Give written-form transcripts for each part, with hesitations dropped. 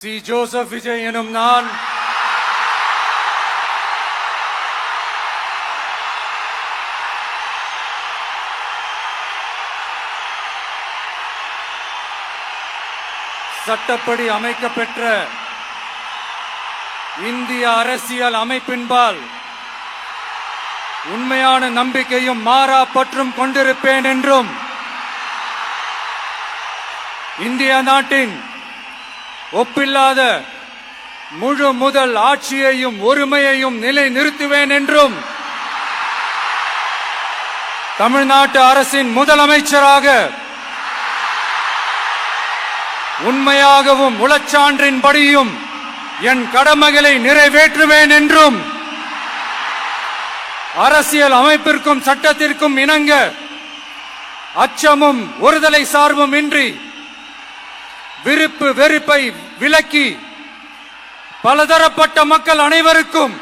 C. Joseph Vijay எனும் நான் சட்டப்படி அமைக்கப்பெற்ற இந்திய அரசியல் அமைப்பின்பால் உண்மையான நம்பிக்கையும் மாறா பற்றும் கொண்டிருப்பேன் என்றும் இந்திய நாட்டின் ஒப்பில்லாத முழு முதல் ஆட்சியையும் ஒருமையையும் நிலை நிறுத்துவேன் என்றும் தமிழ்நாட்டு அரசின் முதலமைச்சராக உண்மையாகவும் உளச்சான்றின்படியும் என் கடமைகளை நிறைவேற்றுவேன் என்றும் அரசியல் அமைப்பிற்கும் சட்டத்திற்கும் இணங்க அச்சமும் ஒருதலை சார்பும் இன்றி விருப்பு வெறுப்பை விலக்கி பலதரப்பட்ட மக்கள் அனைவருக்கும்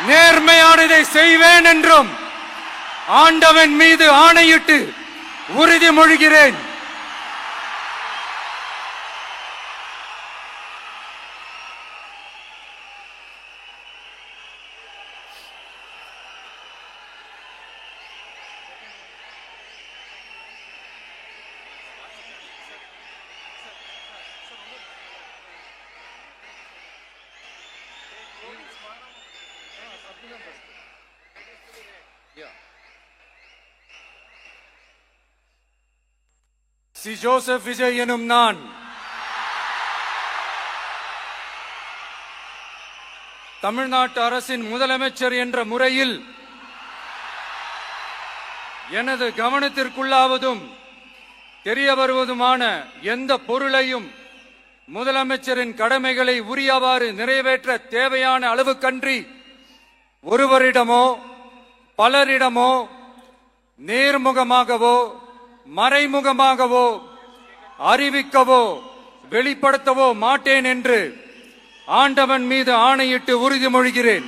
நேர்மையானதை செய்வேன் என்றும் ஆண்டவன் மீது ஆணையிட்டு உறுதிமொழிகிறேன். சி. ஜோசப் விஜய் எனும் நான் தமிழ்நாட்டு அரசின் முதலமைச்சர் என்ற முறையில் எனது கவனத்திற்குள்ளாவதும் தெரிய வருவதுமான எந்த பொருளையும் முதலமைச்சரின் கடமைகளை உரியவாறு நிறைவேற்ற தேவையான அளவுக்கன்றி ஒருவரிடமோ பலரிடமோ நேர்முகமாகவோ மறைமுகமாகவோ அறிவிக்கவோ வெளிப்படுத்தவோ மாட்டேன் என்று ஆண்டவன் மீது ஆணையிட்டு உறுதிமொழிகிறேன்.